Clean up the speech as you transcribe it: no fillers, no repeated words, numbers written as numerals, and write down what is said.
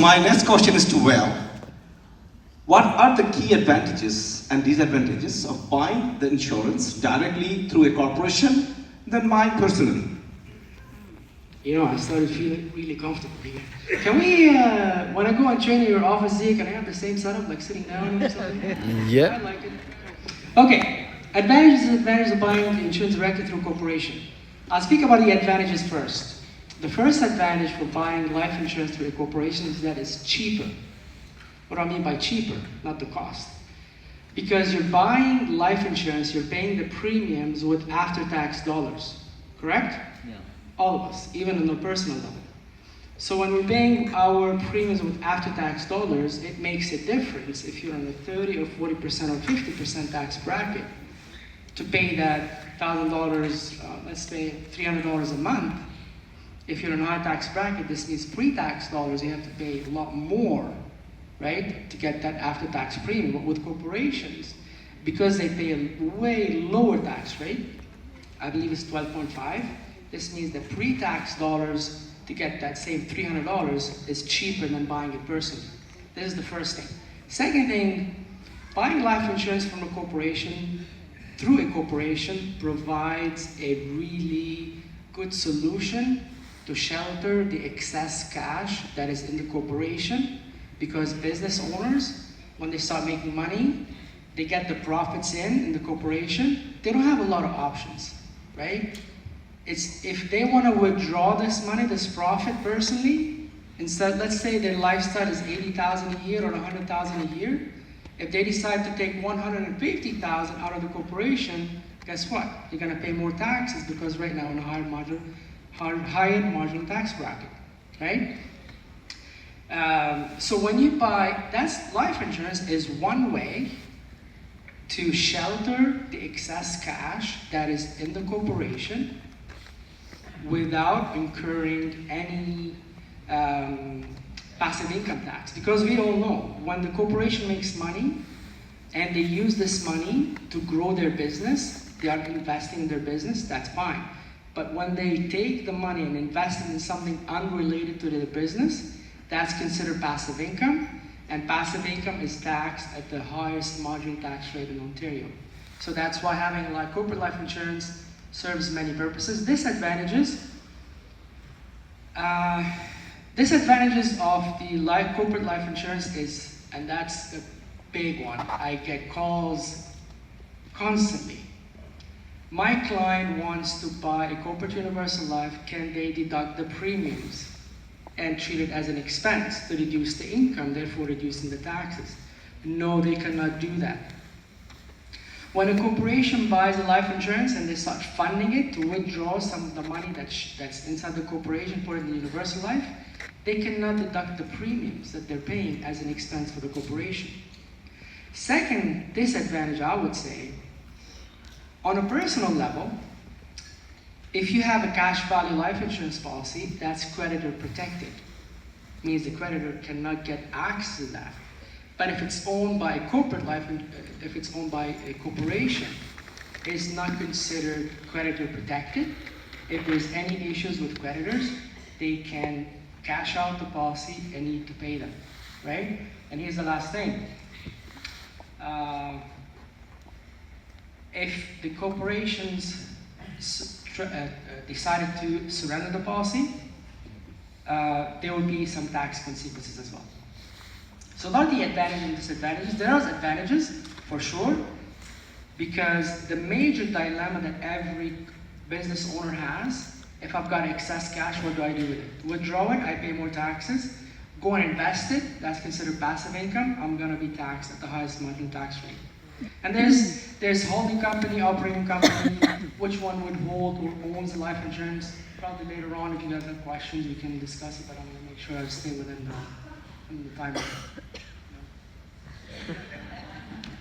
My next question is to Val. What are the key advantages and disadvantages of buying the insurance directly through a corporation than mine personally? You know, I started feeling really comfortable here. Can we, when I go and train in your office here, can I have the same setup, like sitting down or something? Yeah. I like it. Okay, advantages and disadvantages of buying insurance directly through corporation. I'll speak about the advantages first. The first advantage for buying life insurance through a corporation is that it's cheaper. What do I mean by cheaper? Not the cost. Because you're buying life insurance, you're paying the premiums with after-tax dollars, correct? Yeah. All of us, even on a personal level. So when we're paying our premiums with after-tax dollars, it makes a difference if you're on a 30 or 40% or 50% tax bracket to pay that $1,000, let's say $300 a month. If you're in a high tax bracket, this means pre-tax dollars, you have to pay a lot more, right, to get that after-tax premium. But with corporations, because they pay a way lower tax rate, I believe it's 12.5, this means the pre-tax dollars to get that same $300 is cheaper than buying it personally. This is the first thing. Second thing, buying life insurance from a corporation, through a corporation, provides a really good solution to shelter the excess cash that is in the corporation, because business owners, when they start making money, they get the profits in the corporation, they don't have a lot of options, right? It's if they want to withdraw this money, this profit personally, instead, let's say their lifestyle is $80,000 a year or $100,000 a year, if they decide to take $150,000 out of the corporation, guess what? You're going to pay more taxes because right now in a higher marginal tax bracket, right? So when you buy, that's life insurance is one way to shelter the excess cash that is in the corporation without incurring any passive income tax. Because we all know, when the corporation makes money and they use this money to grow their business, they are investing in their business, that's fine. But when they take the money and invest it in something unrelated to their business, that's considered passive income, and passive income is taxed at the highest marginal tax rate in Ontario. So that's why having corporate life insurance serves many purposes. Disadvantages of the corporate life insurance is, and that's a big one, I get calls constantly. My client wants to buy a corporate universal life, can they deduct the premiums and treat it as an expense to reduce the income, therefore reducing the taxes? No, they cannot do that. When a corporation buys a life insurance and they start funding it to withdraw some of the money that's inside the corporation for the universal life, they cannot deduct the premiums that they're paying as an expense for the corporation. Second disadvantage, I would say, on a personal level, if you have a cash value life insurance policy, that's creditor protected. Means the creditor cannot get access to that. But if it's owned by a corporate if it's owned by a corporation, it's not considered creditor protected. If there's any issues with creditors, they can cash out the policy and need to pay them, right? And here's the last thing. If the corporations decided to surrender the policy, there will be some tax consequences as well. So what are the advantages and disadvantages? There are advantages, for sure, because the major dilemma that every business owner has, if I've got excess cash, what do I do with it? Withdraw it, I pay more taxes. Go and invest it, that's considered passive income, I'm gonna be taxed at the highest marginal tax rate. And there's holding company, operating company, which one would hold or owns the life insurance. Probably later on, if you guys have questions, we can discuss it, but I'm gonna make sure I stay within the time.